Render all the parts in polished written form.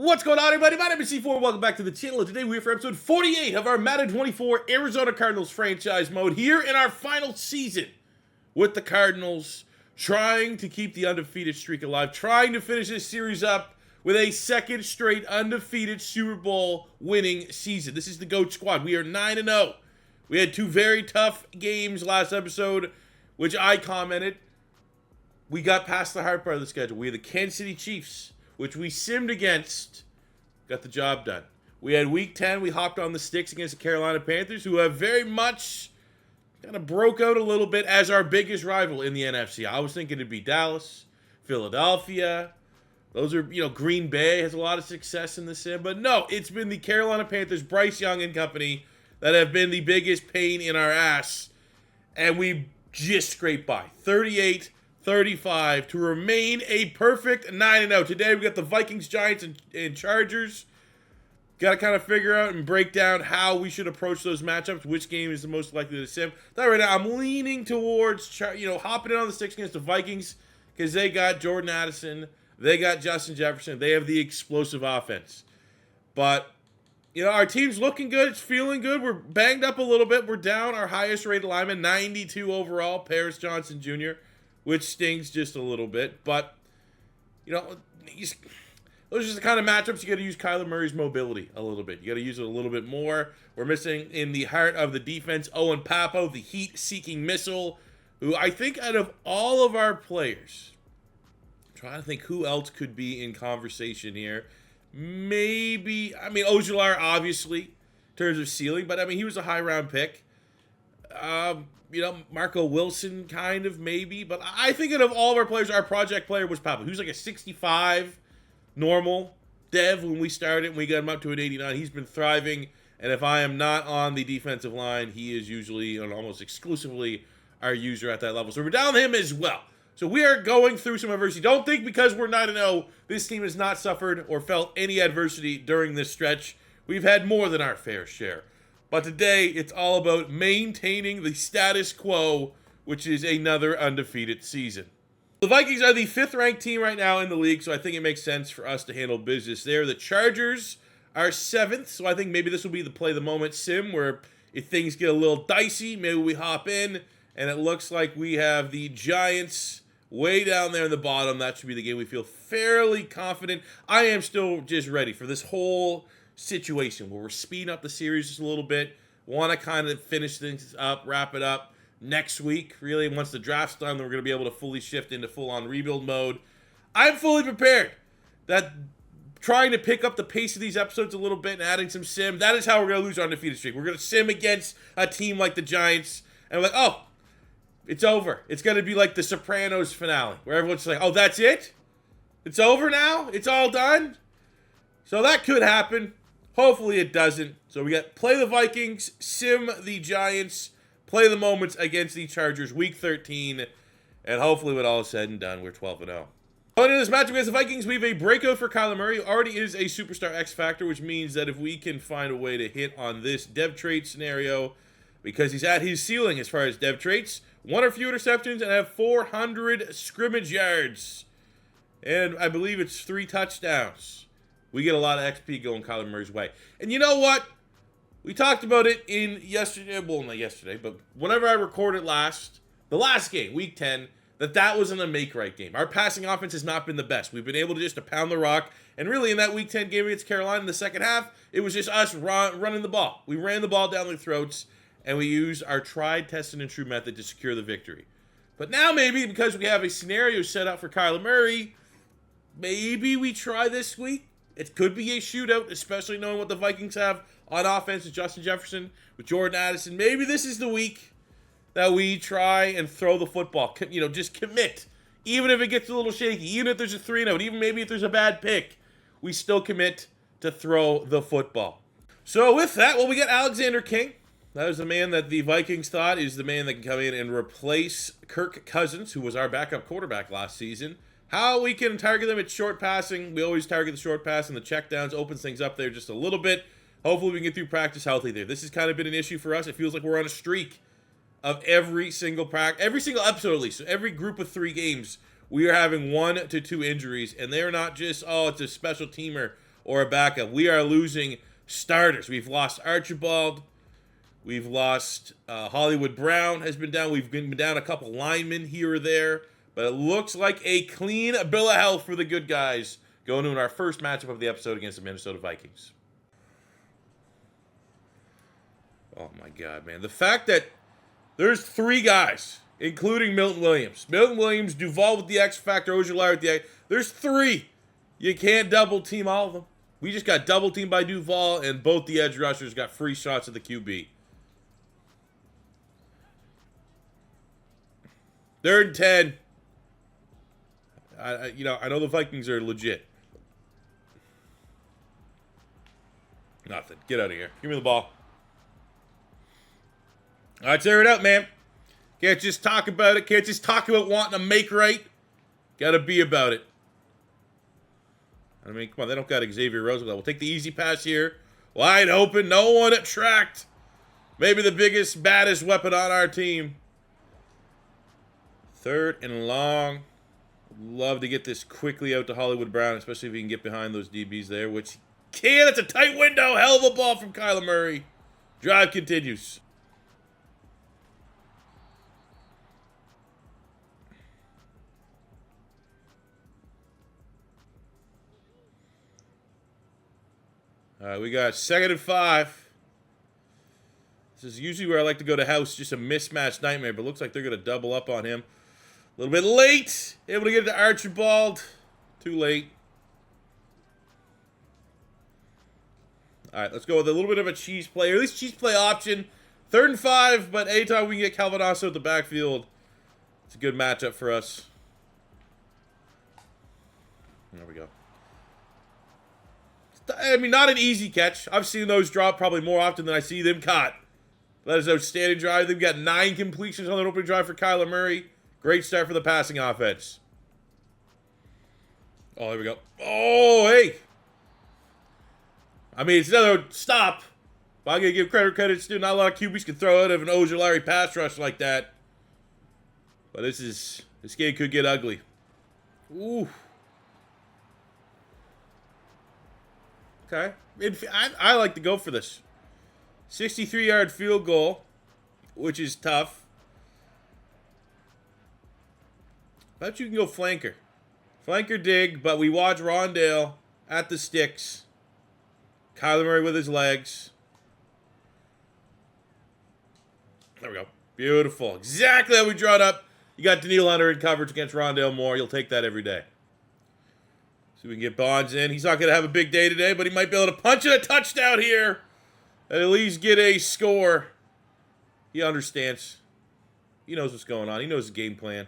What's going on, everybody? My name is C4. Welcome back to the channel. Today we are for episode 48 of our Madden 24 Arizona Cardinals franchise mode here in our final season with the Cardinals, trying to keep the undefeated streak alive, trying to finish this series up with a second straight undefeated Super Bowl winning season. This is the GOAT squad. We are 9-0. We had two very tough games last episode, which I commented. We got past the hard part of the schedule. We had the Kansas City Chiefs, which we simmed against, got the job done. We had week 10, we hopped on the sticks against the Carolina Panthers, who have very much kind of broke out a little bit as our biggest rival in the NFC. I was thinking it'd be Dallas, Philadelphia. Those are, Green Bay has a lot of success in the sim, but no, it's been the Carolina Panthers, Bryce Young and company, that have been the biggest pain in our ass, and we just scraped by. 38-35 to remain a perfect 9-0. Today we got the Vikings, Giants, and Chargers. Got to kind of figure out and break down how we should approach those matchups, which game is the most likely to sim. Right now I'm leaning towards hopping in on the sticks against the Vikings because they got Jordan Addison, they got Justin Jefferson, they have the explosive offense. But our team's looking good. It's feeling good. We're banged up a little bit. We're down our highest rated lineman, 92 overall, Paris Johnson Jr., which stings just a little bit. But, those are just the kind of matchups you got to use Kyler Murray's mobility a little bit. You got to use it a little bit more. We're missing in the heart of the defense, Owen Papo, the heat-seeking missile, who I think out of all of our players, I'm trying to think who else could be in conversation here. Maybe, Ojulari, obviously, in terms of ceiling, but, he was a high-round pick. Marco Wilson, kind of, maybe. But I think out of all of our players, our project player was Papa. He was like a 65 normal dev when we started, and we got him up to an 89. He's been thriving, and if I am not on the defensive line, he is usually and almost exclusively our user at that level. So we're down to him as well. So we are going through some adversity. Don't think because we're 9-0, this team has not suffered or felt any adversity during this stretch. We've had more than our fair share. But today, it's all about maintaining the status quo, which is another undefeated season. The Vikings are the 5th-ranked team right now in the league, so I think it makes sense for us to handle business there. The Chargers are 7th, so I think maybe this will be the play-the-moment sim, where if things get a little dicey, maybe we hop in, and it looks like we have the Giants way down there in the bottom. That should be the game we feel fairly confident. I am still just ready for this whole situation where we're speeding up the series just a little bit. Want to kind of finish things up, wrap it up next week. Really, once the draft's done, then we're going to be able to fully shift into full-on rebuild mode. I'm fully prepared. That trying to pick up the pace of these episodes a little bit and adding some sim, that is how we're going to lose our undefeated streak. We're going to sim against a team like the Giants, and we're like, oh, it's over. It's going to be like the Sopranos finale, where everyone's like, oh, that's it? It's over now? It's all done? So that could happen. Hopefully it doesn't. So we got play the Vikings, sim the Giants, play the moments against the Chargers, week 13, and hopefully when all is said and done, we're 12-0. Going into this matchup against the Vikings, we have a breakout for Kyler Murray, who already is a superstar X Factor, which means that if we can find a way to hit on this dev trait scenario, because he's at his ceiling as far as dev traits, 1 or few interceptions, and have 400 scrimmage yards. And I believe it's 3 touchdowns. We get a lot of XP going Kyler Murray's way. And you know what? We talked about it in yesterday, well, not yesterday, but whenever I recorded the last game, week 10, that wasn't a make-right game. Our passing offense has not been the best. We've been able to just to pound the rock. And really, in that week 10 game against Carolina in the second half, it was just us running the ball. We ran the ball down their throats, and we used our tried, tested, and true method to secure the victory. But now maybe because we have a scenario set up for Kyler Murray, maybe we try this week. It could be a shootout, especially knowing what the Vikings have on offense with Justin Jefferson, with Jordan Addison. Maybe this is the week that we try and throw the football. Just commit. Even if it gets a little shaky, even if there's a 3-0, even maybe if there's a bad pick, we still commit to throw the football. So with that, we got Alexander King. That is the man that the Vikings thought is the man that can come in and replace Kirk Cousins, who was our backup quarterback last season. How we can target them at short passing. We always target the short pass and the checkdowns. Opens things up there just a little bit. Hopefully we can get through practice healthy there. This has kind of been an issue for us. It feels like we're on a streak of every single episode at least. So every group of 3 games, we are having 1 to 2 injuries. And they're not just, it's a special teamer or a backup. We are losing starters. We've lost Archibald. We've lost Hollywood Brown has been down. We've been down a couple linemen here or there. But it looks like a clean bill of health for the good guys going into our first matchup of the episode against the Minnesota Vikings. Oh, my God, man. The fact that there's 3 guys, including Milton Williams. Milton Williams, Duval with the X Factor, Ojulari with the X. There's 3. You can't double team all of them. We just got double teamed by Duval, and both the edge rushers got free shots at the QB. 3rd and 10. I know the Vikings are legit. Nothing. Get out of here. Give me the ball. All right, tear it out, man. Can't just talk about it. Can't just talk about wanting to make right. Got to be about it. I mean, come on. They don't got Xavier Roosevelt. We'll take the easy pass here. Wide open. No one at tracked. Maybe the biggest, baddest weapon on our team. 3rd and long. Love to get this quickly out to Hollywood Brown, especially if he can get behind those DBs there, which can. It's a tight window. Hell of a ball from Kyler Murray. Drive continues. All right, we got 2nd and 5. This is usually where I like to go to house, just a mismatch nightmare, but looks like they're going to double up on him. A little bit late. Able to get it to Archibald. Too late. All right, let's go with a little bit of a cheese play, or at least cheese play option. 3rd and 5, but anytime we can get Calvin Osso at the backfield, it's a good matchup for us. There we go. I mean, not an easy catch. I've seen those drop probably more often than I see them caught. That is an outstanding drive. They've got 9 completions on the opening drive for Kyler Murray. Great start for the passing offense. Oh, there we go. Oh, hey. I mean, it's another stop. But I'm going to give credit's due. Not a lot of QBs can throw out of an Ojulari pass rush like that. But this game could get ugly. Ooh. Okay. I like to go for this. 63-yard field goal, which is tough. Bet you can go flanker. Flanker dig, but we watch Rondale at the sticks. Kyler Murray with his legs. There we go. Beautiful. Exactly how we draw it up. You got Daniil Hunter in coverage against Rondale Moore. You'll take that every day. So we can get Bonds in. He's not going to have a big day today, but he might be able to punch in a touchdown here. And at least get a score. He understands. He knows what's going on. He knows the game plan.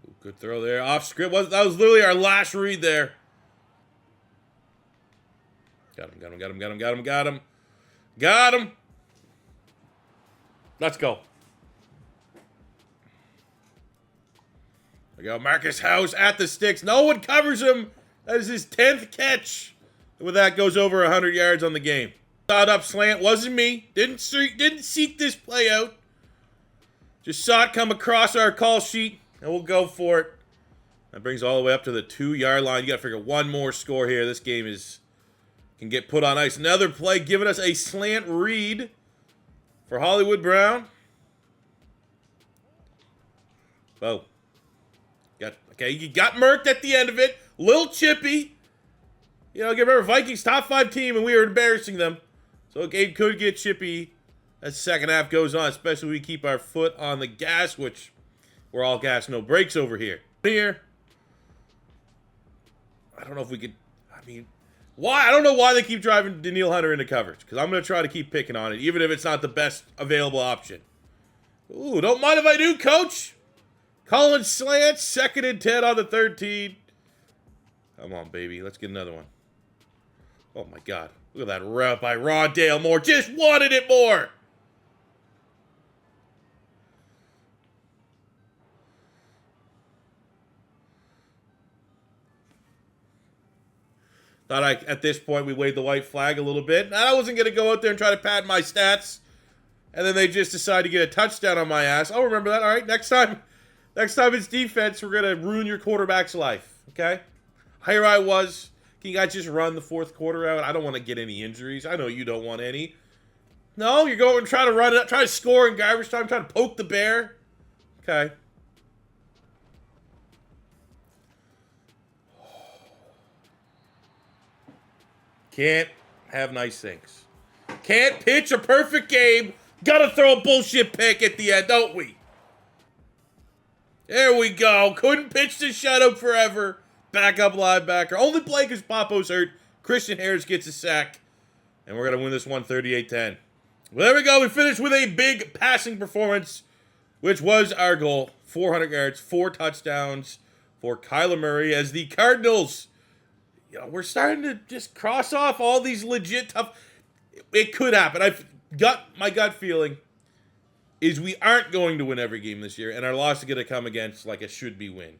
Ooh, good throw there. Off script. That was literally our last read there. Got him. Got him. Let's go. There we go. Marcus House at the sticks. No one covers him. That is his 10th catch. And with that, goes over 100 yards on the game. Thought up slant. Wasn't me. Didn't seek this play out. Just saw it come across our call sheet, and we'll go for it. That brings all the way up to the 2-yard line. You got to figure one more score here. This game can get put on ice. Another play giving us a slant read for Hollywood Brown. Oh. You got murked at the end of it. Little chippy. You know, remember, Vikings top 5 team, and we were embarrassing them. So a game could get chippy as the second half goes on, especially when we keep our foot on the gas, which we're all gas, no brakes over here. Here. I don't know if we could, why? I don't know why they keep driving Daniil Hunter into coverage, because I'm going to try to keep picking on it, even if it's not the best available option. Ooh, don't mind if I do, coach. Calling slants, 2nd and 10 on the 13. Come on, baby. Let's get another one. Oh, my God. Look at that route by Rondale Moore. Just wanted it more. Thought at this point we waved the white flag a little bit. I wasn't going to go out there and try to pad my stats. And then they just decided to get a touchdown on my ass. I'll remember that. All right, next time it's defense, we're going to ruin your quarterback's life. Okay? Here I was. Can you guys just run the fourth quarter out? I don't want to get any injuries. I know you don't want any. No, you're going and try to run it up, try to score in garbage time, try to poke the bear. Okay. Can't have nice things. Can't pitch a perfect game. Gotta throw a bullshit pick at the end, don't we? There we go. Couldn't pitch the shutout forever. Backup linebacker. Only play because Papo's hurt. Christian Harris gets a sack. And we're going to win this one 38-10. Well, there we go. We finished with a big passing performance, which was our goal. 400 yards, 4 touchdowns for Kyler Murray as the Cardinals. You know, we're starting to just cross off all these legit tough. It could happen. I've got my gut feeling is we aren't going to win every game this year, and our loss is going to come against like a should-be win.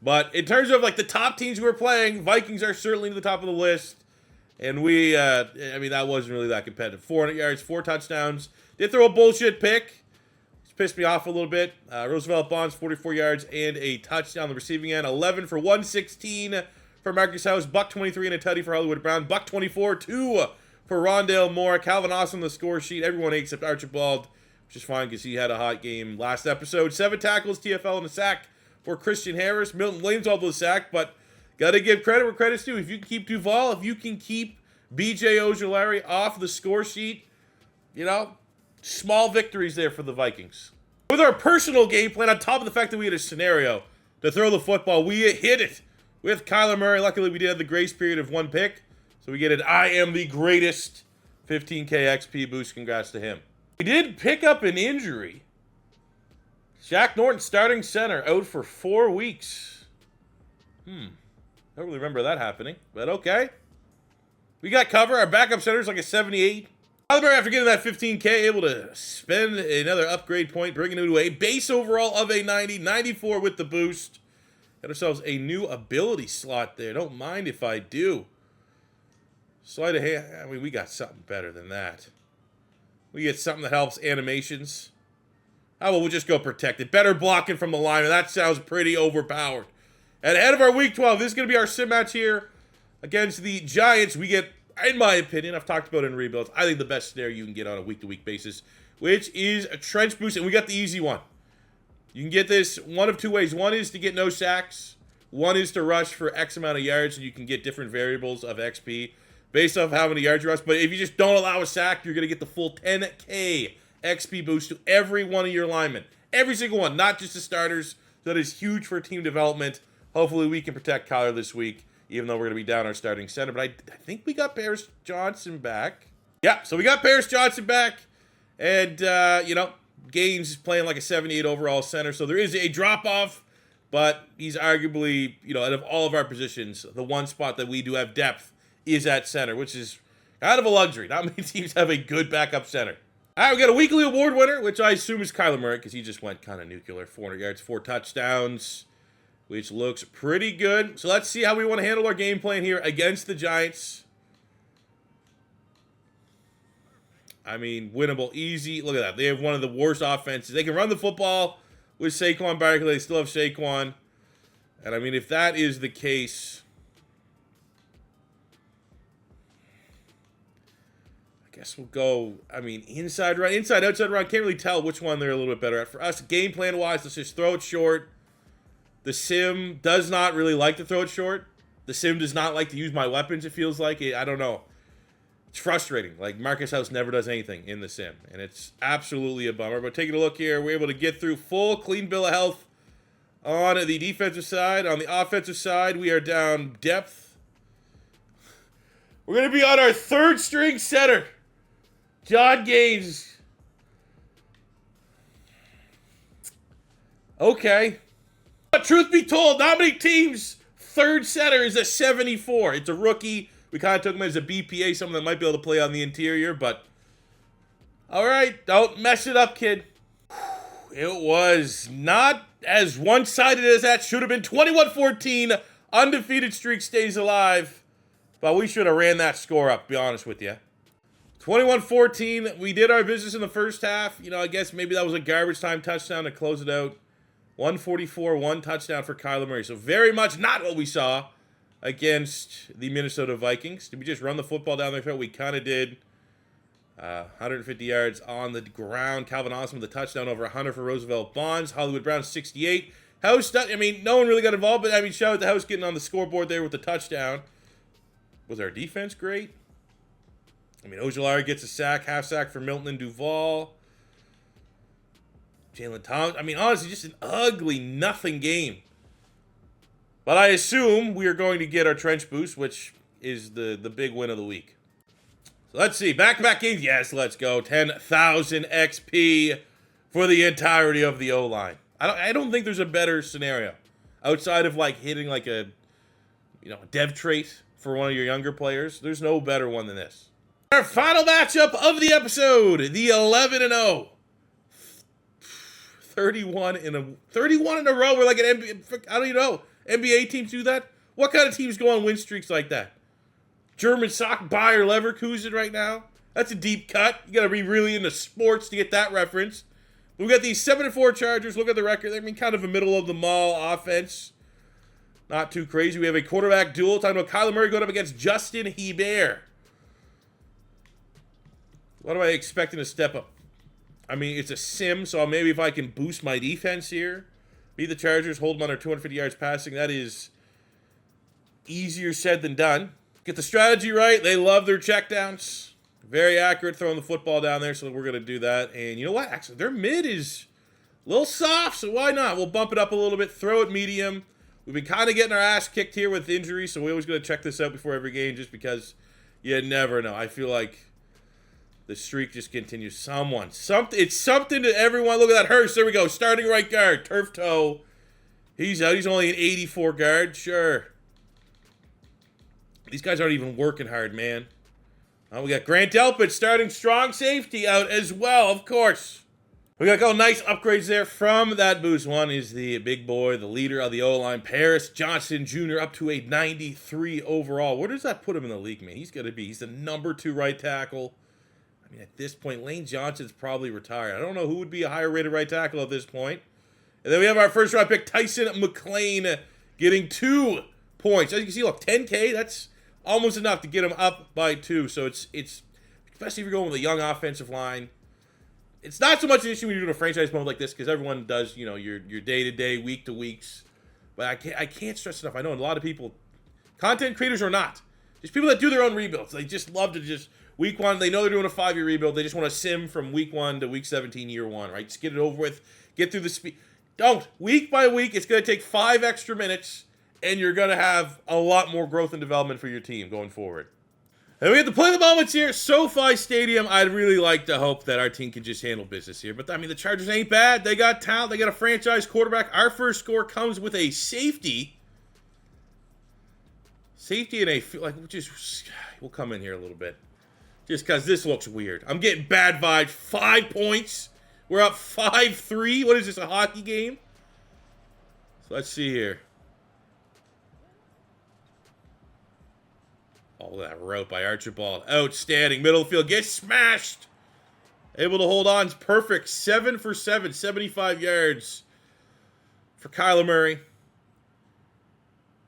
But in terms of like the top teams we're playing, Vikings are certainly to the top of the list. And we, I mean, that wasn't really that competitive. 400 yards, 4 touchdowns. Did throw a bullshit pick. It's pissed me off a little bit. Roosevelt Bonds, 44 yards and a touchdown on the receiving end. 11 for 116 for Marcus House. $1.23 and a tutty for Hollywood Brown. $1.24, 2 for Rondale Moore. Calvin Austin on the score sheet. Everyone except Archibald, which is fine because he had a hot game last episode. 7 tackles, TFL, and a sack for Christian Harris. Milton Williams all the sack, but got to give credit where credit's due. If you can keep Duval, if you can keep B.J. Ojulari off the score sheet, you know, small victories there for the Vikings. With our personal game plan, on top of the fact that we had a scenario to throw the football, we hit it with Kyler Murray. Luckily, we did have the grace period of 1 pick, so we get an I am the greatest 15K XP boost. Congrats to him. We did pick up an injury. Shaq Norton, starting center, out for 4 weeks. Don't really remember that happening, but okay. We got cover. Our backup center is like a 78. Kyler, after getting that 15K, able to spend another upgrade point, bringing him to a base overall of a 90. 94 with the boost. Got ourselves a new ability slot there. Don't mind if I do. Sleight of hand. I mean, we got something better than that. We get something that helps animations. How about we'll just go protected? Better blocking from the line, and that sounds pretty overpowered. At the end of our Week 12, this is going to be our sim match here against the Giants. We get, in my opinion, I've talked about it in rebuilds, I think the best scenario you can get on a week-to-week basis, which is a trench boost, and we got the easy one. You can get this one of 2 ways. One is to get no sacks. One is to rush for X amount of yards, and you can get different variables of XP based off how many yards you rush. But if you just don't allow a sack, you're going to get the full 10K XP boost to every one of your linemen. Every single one, not just the starters. That is huge for team development. Hopefully we can protect Kyler this week, even though we're going to be down our starting center. But I think we got Paris Johnson back. Yeah, so we got Paris Johnson back. And, you know, Gaines is playing like a 78 overall center. So there is a drop-off, but he's arguably, you know, out of all of our positions, the one spot that we do have depth is at center, which is kind of a luxury. Not many teams have a good backup center. All right, we got a weekly award winner, which I assume is Kyler Murray because he just went kind of nuclear. 400 yards, 4 touchdowns, which looks pretty good. So let's see how we want to handle our game plan here against the Giants. I mean, winnable, easy. Look at that. They have one of the worst offenses. They can run the football with Saquon Barkley. They still have Saquon. And, I mean, if that is the case, I guess we'll go, I mean, inside run, inside, outside run. Can't really tell which one they're a little bit better at. For us, game plan-wise, let's just throw it short. The sim does not really like to throw it short. The sim does not like to use my weapons, it feels like. I don't know. It's frustrating. Like, Marcus House never does anything in the sim, and it's absolutely a bummer. But taking a look here, we're able to get through full clean bill of health on the defensive side. On the offensive side, we are down depth. We're going to be on our 3rd string center, John Gaines. Okay. But truth be told, not many teams' 3rd center is a 74. It's a rookie. We kind of took him as a BPA, someone that might be able to play on the interior, but all right, don't mess it up, kid. It was not as one-sided as that should have been. 21-14, undefeated streak stays alive, but we should have ran that score up, to be honest with you. 21-14, we did our business in the first half. You know, I guess maybe that was a garbage time touchdown to close it out. 144, 1 touchdown for Kyler Murray. So very much not what we saw against the Minnesota Vikings. Did we just run the football down their throat? We kind of did. 150 yards on the ground. Calvin Austin with a touchdown over 100 for Roosevelt Bonds. Hollywood Brown 68. House, I mean, no one really got involved, but I mean, shout out to House getting on the scoreboard there with the touchdown. Was our defense great? I mean, Ojulari gets a sack, half sack for Milton and Duval. Jalen Thomas. I mean, honestly, just an ugly nothing game. But I assume we are going to get our trench boost, which is the big win of the week. So let's see. Back-to-back games. Yes, let's go. 10,000 XP for the entirety of the O-line. I don't think there's a better scenario outside of like hitting like a dev trait for one of your younger players. There's no better one than this. Our final matchup of the episode, the 11-0. 31 in a row. We're like an NBA, I don't even know. NBA teams do that? What kind of teams go on win streaks like that? German soccer, Bayer Leverkusen right now? That's a deep cut. You got to be really into sports to get that reference. We got these 7-4 Chargers. Look at the record. I mean, kind of a middle of the mall offense. Not too crazy. We have a quarterback duel. Talking about Kyler Murray going up against Justin Herbert. What am I expecting to step up? I mean, it's a sim, so maybe if I can boost my defense here, beat the Chargers, hold them under 250 yards passing, that is easier said than done. Get the strategy right. They love their checkdowns. Very accurate throwing the football down there, so we're going to do that. And you know what? Actually, their mid is a little soft, so why not? We'll bump it up a little bit, throw it medium. We've been kind of getting our ass kicked here with injuries, so we always got to check this out before every game just because you never know. I feel like the streak just continues. It's something to everyone. Look at that Hurst. There we go. Starting right guard. Turf toe. He's out. He's only an 84 guard. Sure. These guys aren't even working hard, man. We got Grant Delpit starting strong safety out as well, of course. We got a couple nice upgrades there from that boost. One is the big boy, the leader of the O-line, Paris Johnson Jr. up to a 93 overall. Where does that put him in the league, man? He's the number 2 right tackle. I mean, at this point, Lane Johnson's probably retired. I don't know who would be a higher rated right tackle at this point. And then we have our first round pick, Tyson McLean, getting 2 points. As you can see, look, 10K, that's almost enough to get him up by 2. So it's especially if you're going with a young offensive line. It's not so much an issue when you're doing a franchise mode like this because everyone does, your day-to-day, week-to-weeks. But I can't stress enough. I know a lot of people, content creators or not, just people that do their own rebuilds. They just love to just, week 1, they know they're doing a 5-year rebuild. They just want to sim from week 1 to week 17, year 1, right? Just get it over with. Get through the speed. Don't. Week by week, it's going to take 5 extra minutes. And you're going to have a lot more growth and development for your team going forward. And we have to play the moments here. SoFi Stadium. I'd really like to hope that our team can just handle business here. But, I mean, the Chargers ain't bad. They got talent. They got a franchise quarterback. Our first score comes with a safety. Safety and we'll come in here a little bit. Just because this looks weird. I'm getting bad vibes. 5 points. We're up 5-3. What is this, a hockey game? So let's see here. Oh, that route by Archibald. Outstanding. Middle of the field. Gets smashed. Able to hold on. It's perfect. 7 for 7. 75 yards for Kyler Murray.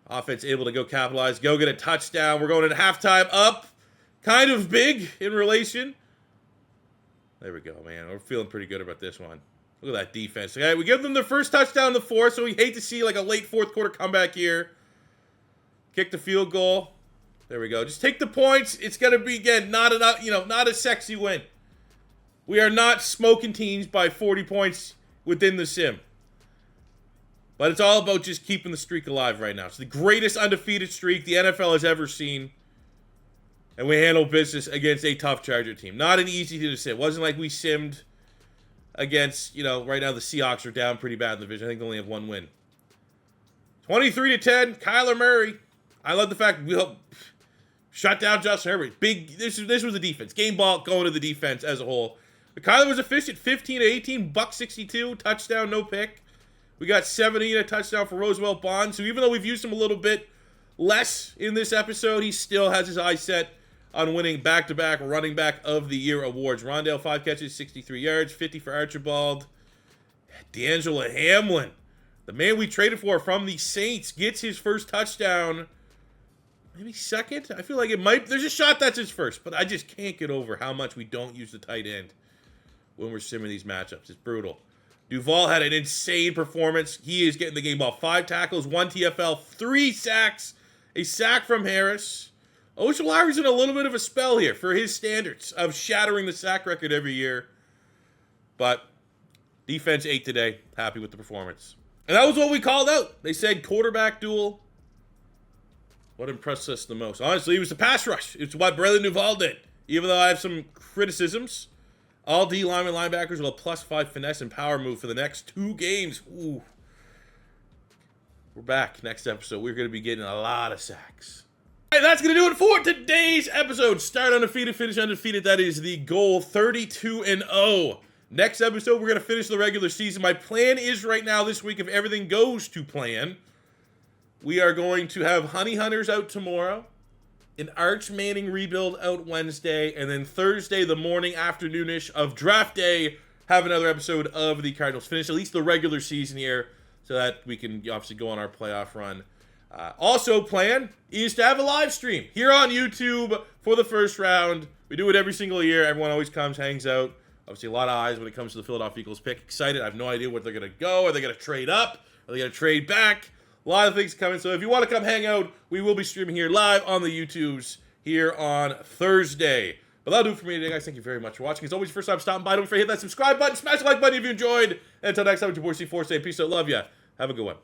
Offense able to go capitalize. Go get a touchdown. We're going into halftime up. Kind of big in relation. There we go, man. We're feeling pretty good about this one. Look at that defense. Okay, we give them the first touchdown in the 4th, so we hate to see like a late 4th quarter comeback here. Kick the field goal. There we go. Just take the points. It's going to be, again, not a sexy win. We are not smoking teams by 40 points within the sim. But it's all about just keeping the streak alive right now. It's the greatest undefeated streak the NFL has ever seen. And we handle business against a tough Charger team. Not an easy thing to say. It wasn't like we simmed against, right now the Seahawks are down pretty bad in the division. I think they only have 1 win. 23-10, Kyler Murray. I love the fact we'll shut down Justin Herbert. Big. This was the defense. Game ball going to the defense as a whole. But Kyler was efficient. 15-18, $162, touchdown, no pick. We got 70 and a touchdown for Roosevelt Bonds. So even though we've used him a little bit less in this episode, he still has his eyes set on winning back-to-back running back of the year awards. Rondale, 5 catches, 63 yards, 50 for Archibald. D'Angelo Hamlin The man we traded for from the Saints gets his first touchdown. Maybe second? I feel like it might. There's a shot that's his first, but I just can't get over how much we don't use the tight end when we're simming these matchups. It's brutal. Duval had an insane performance. He is getting the game ball. 5 tackles, 1 TFL, 3 sacks, a sack from Harris. Oshulari's in a little bit of a spell here for his standards of shattering the sack record every year. But defense 8 today. Happy with the performance. And that was what we called out. They said quarterback duel. What impressed us the most? Honestly, it was the pass rush. It's what Braylon Duval did. Even though I have some criticisms. All D linemen linebackers with a +5 finesse and power move for the next 2 games. Ooh. We're back next episode. We're going to be getting a lot of sacks. All right, that's going to do it for today's episode. Start undefeated, finish undefeated. That is the goal, 32-0. Next episode, we're going to finish the regular season. My plan is right now this week, if everything goes to plan, we are going to have Honey Hunters out tomorrow, an Arch Manning rebuild out Wednesday, and then Thursday, the morning, afternoonish of draft day, have another episode of the Cardinals. Finish at least the regular season here so that we can obviously go on our playoff run. Also, plan is to have a live stream here on YouTube for the first round. We do it every single year. Everyone always comes, hangs out. Obviously, a lot of eyes when it comes to the Philadelphia Eagles pick. Excited. I have no idea where they're going to go. Are they going to trade up? Are they going to trade back? A lot of things coming. So if you want to come hang out, we will be streaming here live on the YouTubes here on Thursday. But that'll do it for me today, guys. Thank you very much for watching. As always, first time stopping by, don't forget to hit that subscribe button, smash the like button if you enjoyed. And until next time, it's your boy C4 saying peace out. Love ya. Have a good one.